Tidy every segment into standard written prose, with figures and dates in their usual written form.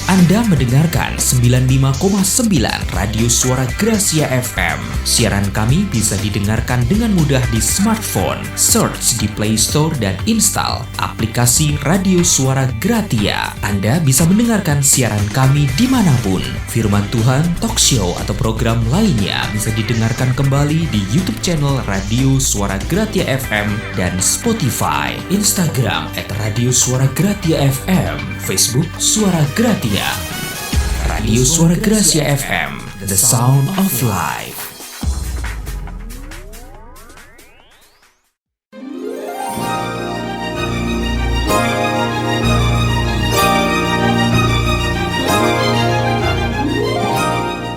Anda mendengarkan 95,9 Radio Suara Gracia FM. Siaran kami bisa didengarkan dengan mudah di smartphone. Search di Play Store dan install aplikasi Radio Suara Gratia. Anda bisa mendengarkan siaran kami dimanapun. Firman Tuhan, talk show, atau program lainnya bisa didengarkan kembali di YouTube channel Radio Suara Gratia FM dan Spotify, Instagram @Radio Suara Gratia FM, Facebook Suara Gratia. Radio Suara Gracia FM, the sound of life.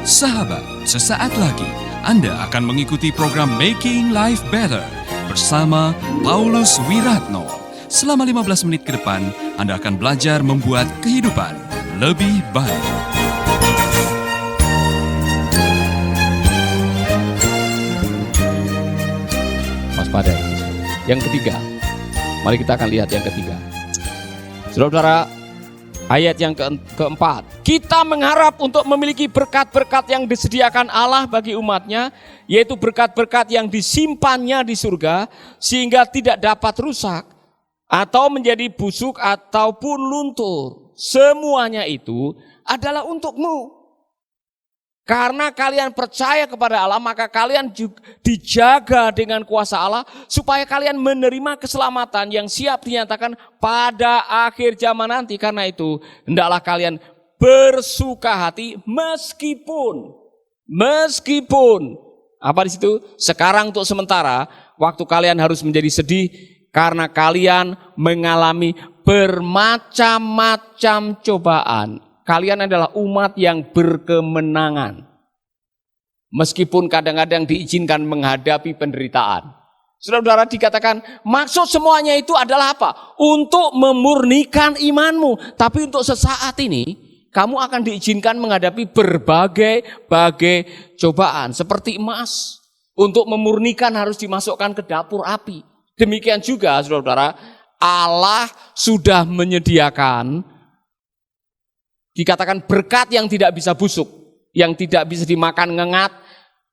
Sahabat, sesaat lagi Anda akan mengikuti program Making Life Better bersama Paulus Wiratno. Selama 15 menit ke depan, Anda akan belajar membuat kehidupan lebih baik. Waspada. Yang ketiga, mari kita akan lihat yang ketiga. Saudara-saudara, ayat yang keempat, kita mengharap untuk memiliki berkat-berkat yang disediakan Allah bagi umatnya, yaitu berkat-berkat yang disimpannya di surga, sehingga tidak dapat rusak, atau menjadi busuk, ataupun luntur. Semuanya itu adalah untukmu. Karena kalian percaya kepada Allah, maka kalian juga dijaga dengan kuasa Allah, supaya kalian menerima keselamatan yang siap dinyatakan pada akhir zaman nanti. Karena itu, hendaklah kalian bersuka hati meskipun apa di situ? Sekarang untuk sementara, waktu kalian harus menjadi sedih karena kalian mengalami bermacam-macam cobaan. Kalian adalah umat yang berkemenangan. Meskipun kadang-kadang diizinkan menghadapi penderitaan. Saudara-saudara, dikatakan maksud semuanya itu adalah apa? Untuk memurnikan imanmu. Tapi untuk sesaat ini, kamu akan diizinkan menghadapi berbagai cobaan. Seperti emas. Untuk memurnikan harus dimasukkan ke dapur api. Demikian juga, saudara-saudara, Allah sudah menyediakan, dikatakan berkat yang tidak bisa busuk, yang tidak bisa dimakan ngengat,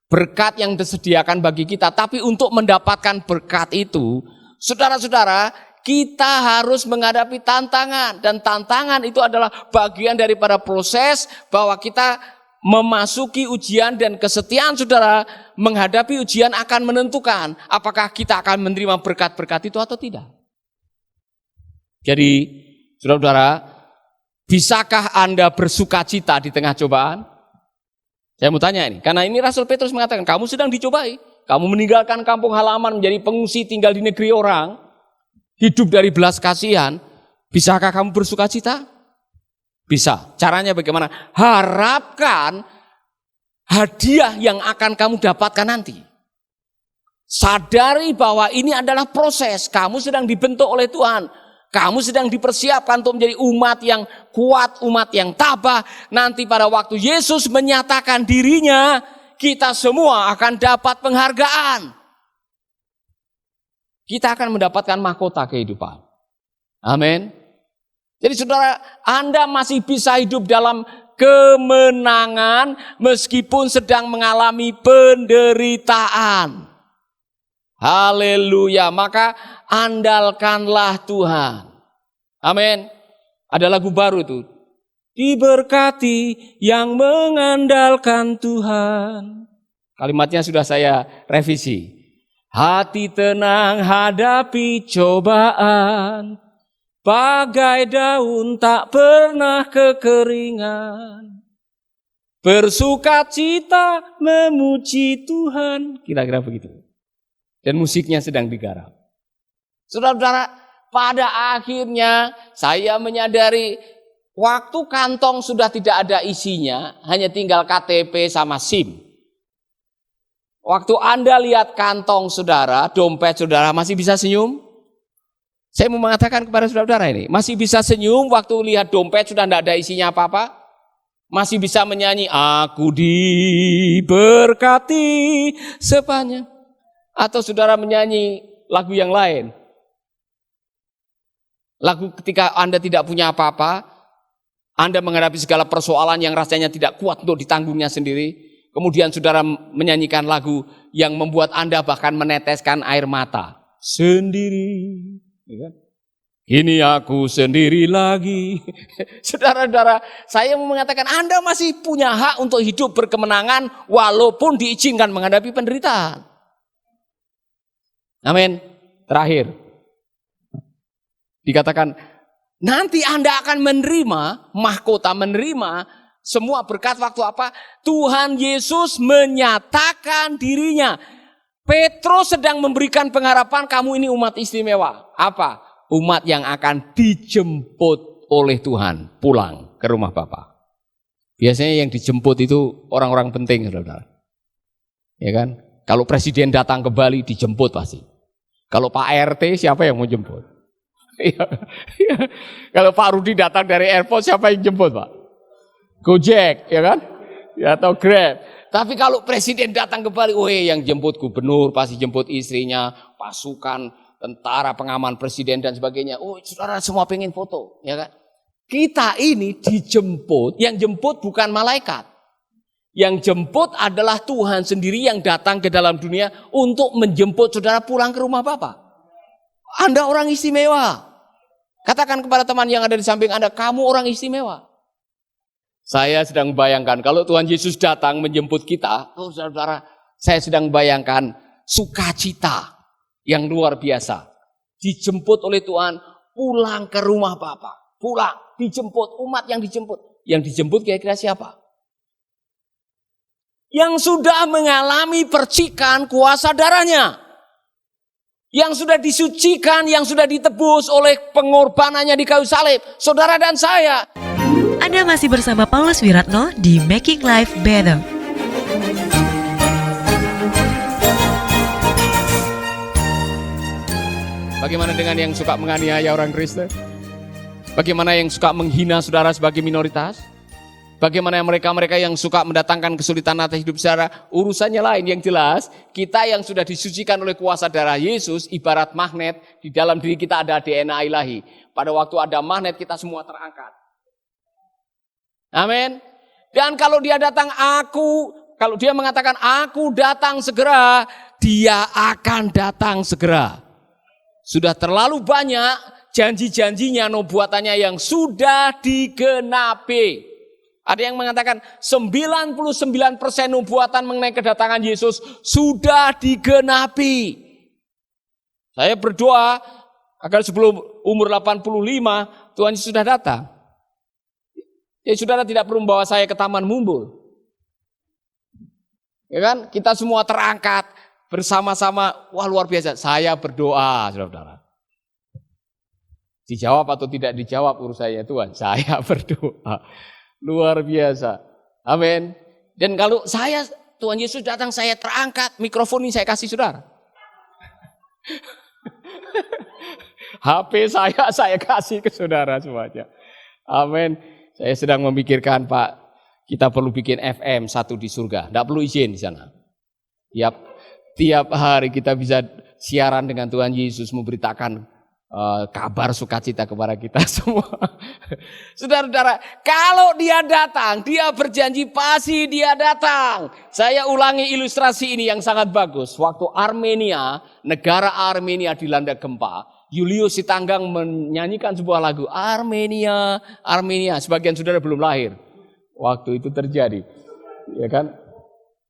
berkat yang disediakan bagi kita. Tapi untuk mendapatkan berkat itu, saudara-saudara, kita harus menghadapi tantangan. Dan tantangan itu adalah bagian daripada proses bahwa kita memasuki ujian, dan kesetiaan saudara menghadapi ujian akan menentukan apakah kita akan menerima berkat-berkat itu atau tidak. Jadi, saudara-saudara, bisakah Anda bersuka cita di tengah cobaan? Saya mau tanya ini, karena ini Rasul Petrus mengatakan, kamu sedang dicobai. Kamu meninggalkan kampung halaman, menjadi pengungsi, tinggal di negeri orang, hidup dari belas kasihan. Bisakah kamu bersuka cita? Bisa. Caranya bagaimana? Harapkan hadiah yang akan kamu dapatkan nanti. Sadari bahwa ini adalah proses. Kamu sedang dibentuk oleh Tuhan. Kamu sedang dipersiapkan untuk menjadi umat yang kuat, umat yang tabah. Nanti pada waktu Yesus menyatakan dirinya, kita semua akan dapat penghargaan. Kita akan mendapatkan mahkota kehidupan. Amin. Jadi saudara, Anda masih bisa hidup dalam kemenangan meskipun sedang mengalami penderitaan. Haleluya, maka andalkanlah Tuhan. Amin. Ada lagu baru itu. Diberkati yang mengandalkan Tuhan. Kalimatnya sudah saya revisi. Hati tenang hadapi cobaan. Bagai daun tak pernah kekeringan. Bersukacita memuji Tuhan. Kira-kira begitu. Dan musiknya sedang digarap. Saudara-saudara, pada akhirnya saya menyadari waktu kantong sudah tidak ada isinya, hanya tinggal KTP sama SIM. Waktu Anda lihat kantong saudara, dompet saudara, masih bisa senyum? Saya mau mengatakan kepada saudara-saudara ini, masih bisa senyum waktu lihat dompet sudah tidak ada isinya apa-apa? Masih bisa menyanyi, aku diberkati sepanjang. Atau saudara menyanyi lagu yang lain. Lagu ketika Anda tidak punya apa-apa, Anda menghadapi segala persoalan yang rasanya tidak kuat untuk ditanggungnya sendiri. Kemudian saudara menyanyikan lagu yang membuat Anda bahkan meneteskan air mata. Sendiri. Ini aku sendiri lagi. Saudara-saudara, saya mau mengatakan Anda masih punya hak untuk hidup berkemenangan walaupun diizinkan menghadapi penderitaan. Amin. Terakhir. Dikatakan, nanti Anda akan menerima, mahkota menerima semua berkat waktu apa? Tuhan Yesus menyatakan dirinya. Petrus sedang memberikan pengharapan, kamu ini umat istimewa. Apa? Umat yang akan dijemput oleh Tuhan pulang ke rumah Bapa. Biasanya yang dijemput itu orang-orang penting, saudara. Ya kan? Kalau presiden datang ke Bali dijemput pasti. Kalau Pak RT siapa yang mau jemput? Kalau Pak Rudi datang dari airport siapa yang jemput, Pak? Gojek, ya kan? Ya, atau Grab. Tapi kalau presiden datang ke Bali, yang jemput gubernur, pasti jemput istrinya, pasukan, tentara, pengaman presiden dan sebagainya. Saudara semua pengen foto, ya kan? Kita ini dijemput, yang jemput bukan malaikat. Yang jemput adalah Tuhan sendiri yang datang ke dalam dunia untuk menjemput saudara pulang ke rumah Bapa. Anda orang istimewa. Katakan kepada teman yang ada di samping Anda, kamu orang istimewa. Saya sedang bayangkan kalau Tuhan Yesus datang menjemput kita, saudara, saya sedang bayangkan sukacita yang luar biasa. Dijemput oleh Tuhan, pulang ke rumah Bapa. Pulang, dijemput, umat yang dijemput. Yang dijemput kira-kira siapa? Yang sudah mengalami percikan kuasa darahnya. Yang sudah disucikan, yang sudah ditebus oleh pengorbanannya di kayu salib. Saudara dan saya. Anda masih bersama Paulus Wiratno di Making Life Better. Bagaimana dengan yang suka menganiaya orang Kristen? Bagaimana yang suka menghina saudara sebagai minoritas? Bagaimana mereka-mereka yang suka mendatangkan kesulitan atas hidup saudara? Urusannya lain. Yang jelas, kita yang sudah disucikan oleh kuasa darah Yesus, ibarat magnet, di dalam diri kita ada DNA ilahi. Pada waktu ada magnet, kita semua terangkat. Amin. Dan kalau dia datang kalau dia mengatakan aku datang segera, dia akan datang segera. Sudah terlalu banyak janji-janjinya, nubuatannya yang sudah digenapi. Ada yang mengatakan 99% nubuatan mengenai kedatangan Yesus sudah digenapi. Saya berdoa agar sebelum umur 85 Tuhan Yesus sudah datang. Ya saudara tidak perlu membawa saya ke Taman Mumbul. Ya kan? Kita semua terangkat bersama-sama. Wah luar biasa. Saya berdoa, saudara. Dijawab atau tidak dijawab urusannya Tuhan. Saya berdoa. Luar biasa. Amin. Dan kalau Tuhan Yesus datang, saya terangkat. Mikrofon ini saya kasih saudara. HP saya kasih ke saudara semuanya. Amin. Saya sedang memikirkan, Pak, kita perlu bikin FM 1 di surga. Tidak perlu izin di sana. Tiap hari kita bisa siaran dengan Tuhan Yesus, memberitakan kabar sukacita kepada kita semua. Saudara-saudara, kalau dia datang, dia berjanji pasti dia datang. Saya ulangi ilustrasi ini yang sangat bagus. Waktu negara Armenia dilanda gempa, Julius Sitanggang menyanyikan sebuah lagu, Armenia, Armenia. Sebagian saudara belum lahir waktu itu terjadi, ya kan?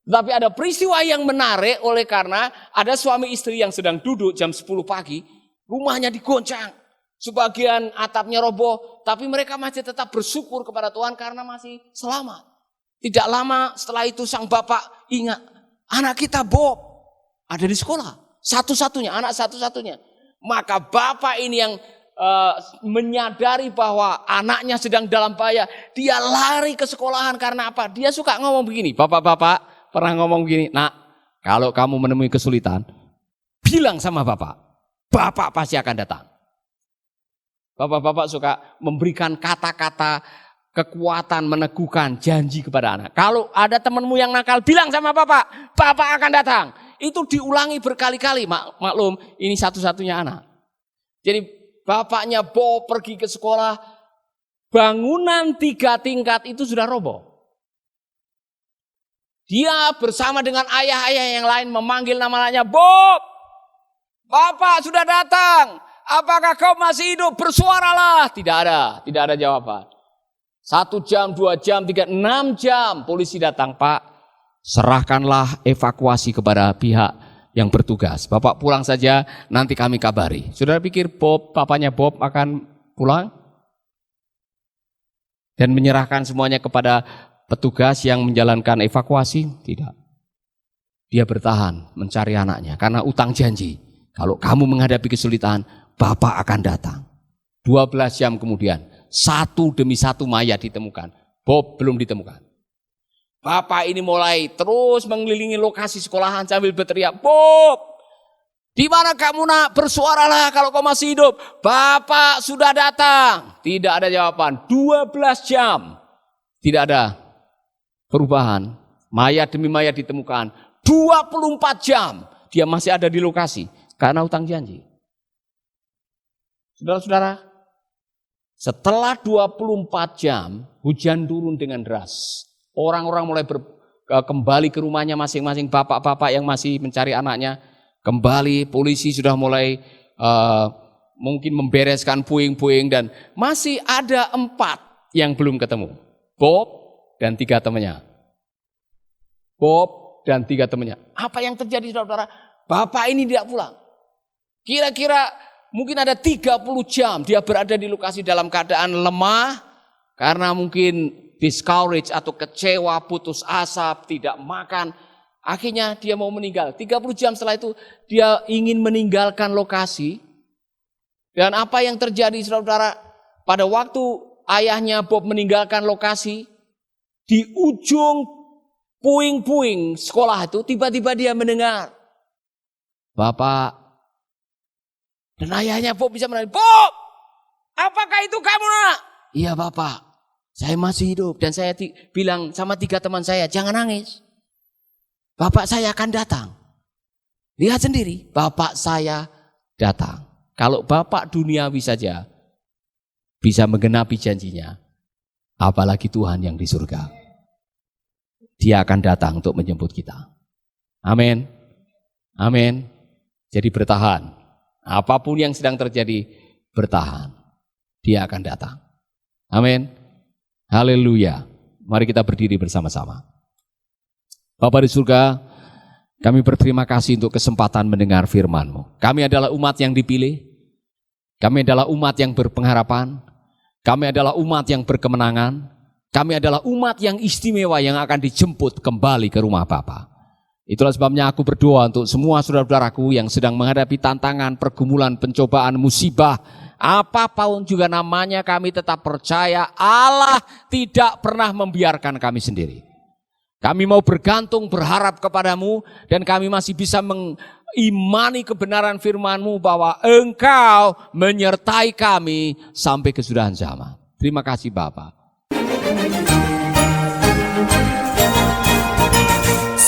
Tapi ada peristiwa yang menarik oleh karena ada suami istri yang sedang duduk jam 10 pagi, rumahnya digoncang, sebagian atapnya roboh, tapi mereka masih tetap bersyukur kepada Tuhan karena masih selamat. Tidak lama setelah itu sang bapak ingat, anak kita Bob ada di sekolah, anak satu-satunya. Maka bapak ini yang menyadari bahwa anaknya sedang dalam bahaya, dia lari ke sekolahan karena apa? Dia suka ngomong begini, bapak-bapak pernah ngomong begini, nak, kalau kamu menemui kesulitan, bilang sama bapak pasti akan datang. Bapak-bapak suka memberikan kata-kata kekuatan, meneguhkan janji kepada anak. Kalau ada temanmu yang nakal, bilang sama bapak akan datang. Itu diulangi berkali-kali, maklum ini satu-satunya anak. Jadi bapaknya bawa pergi ke sekolah, bangunan 3 tingkat itu sudah roboh. Dia bersama dengan ayah-ayah yang lain memanggil nama-namanya, Bob, Bapak sudah datang. Apakah kau masih hidup? Bersuaralah. Tidak ada jawaban. 1 jam, 2 jam, 3, 6 jam. Polisi datang, Pak, serahkanlah evakuasi kepada pihak yang bertugas. Bapak pulang saja, nanti kami kabari. Saudara pikir papanya Bob akan pulang? Dan menyerahkan semuanya kepada petugas yang menjalankan evakuasi? Tidak. Dia bertahan mencari anaknya karena utang janji. Kalau kamu menghadapi kesulitan, Bapak akan datang. 12 jam kemudian, 1 demi 1 mayat ditemukan. Bob belum ditemukan. Bapak ini mulai terus mengelilingi lokasi sekolahan sambil berteriak, Bob, di mana kamu nak? Bersuaralah kalau kau masih hidup. Bapak sudah datang. Tidak ada jawaban. 12 jam. Tidak ada perubahan. Mayat demi mayat ditemukan. 24 jam. Dia masih ada di lokasi. Karena utang janji. Saudara-saudara, setelah 24 jam, hujan turun dengan deras. Orang-orang mulai kembali ke rumahnya masing-masing. Bapak-bapak yang masih mencari anaknya kembali. Polisi sudah mulai mungkin membereskan puing-puing. Dan masih ada 4 yang belum ketemu. Bob dan 3 temannya. Bob dan 3 temannya. Apa yang terjadi, saudara-saudara? Bapak ini tidak pulang. Kira-kira mungkin ada 30 jam dia berada di lokasi dalam keadaan lemah. Karena mungkin discourage atau kecewa, putus asa, tidak makan. Akhirnya dia mau meninggal. 30 jam setelah itu dia ingin meninggalkan lokasi. Dan apa yang terjadi, saudara-saudara? Pada waktu ayahnya Bob meninggalkan lokasi, di ujung puing-puing sekolah itu tiba-tiba dia mendengar, Bapak. Dan ayahnya Bob bisa menanya, Bob, apakah itu kamu nak? Iya Bapak, saya masih hidup. Dan saya bilang sama 3 teman saya, jangan nangis. Bapak saya akan datang. Lihat sendiri, Bapak saya datang. Kalau Bapak duniawi saja bisa menggenapi janjinya, apalagi Tuhan yang di surga. Dia akan datang untuk menjemput kita. Amin. Amin. Jadi bertahan. Apapun yang sedang terjadi, bertahan. Dia akan datang. Amin. Haleluya. Mari kita berdiri bersama-sama. Bapa di surga, kami berterima kasih untuk kesempatan mendengar firman-Mu. Kami adalah umat yang dipilih. Kami adalah umat yang berpengharapan. Kami adalah umat yang berkemenangan. Kami adalah umat yang istimewa yang akan dijemput kembali ke rumah Bapa. Itulah sebabnya aku berdoa untuk semua saudara-saudaraku yang sedang menghadapi tantangan, pergumulan, pencobaan, musibah, apapun juga namanya, kami tetap percaya Allah tidak pernah membiarkan kami sendiri. Kami mau bergantung, berharap kepadamu, dan kami masih bisa mengimani kebenaran firman-Mu bahwa Engkau menyertai kami sampai kesudahan zaman. Terima kasih Bapa.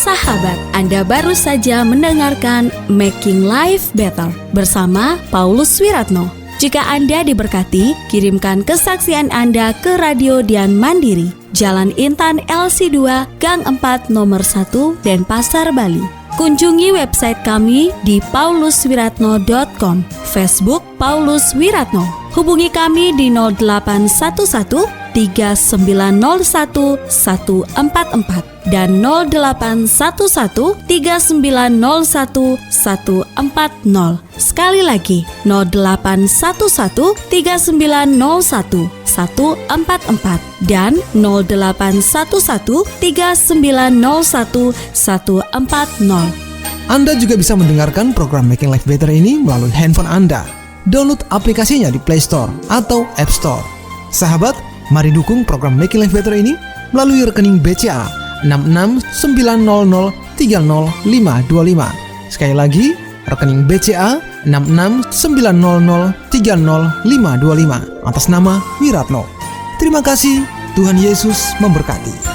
Sahabat, Anda baru saja mendengarkan Making Life Better bersama Paulus Wiratno. Jika Anda diberkati, kirimkan kesaksian Anda ke Radio Dian Mandiri, Jalan Intan LC2, Gang 4 Nomor 1, Denpasar, Bali. Kunjungi website kami di pauluswiratno.com, Facebook Paulus Wiratno. Hubungi kami di 0811 3901 144 dan 0811 3901 140. Sekali lagi 0811 3901 144 dan 0811 3901 140. Anda juga bisa mendengarkan program Making Life Better ini melalui handphone Anda. Download aplikasinya di Play Store atau App Store. Sahabat, mari dukung program Making Life Better ini melalui rekening BCA 6690300525. Sekali lagi, rekening BCA 6690300525 atas nama Wiratno. Terima kasih, Tuhan Yesus memberkati.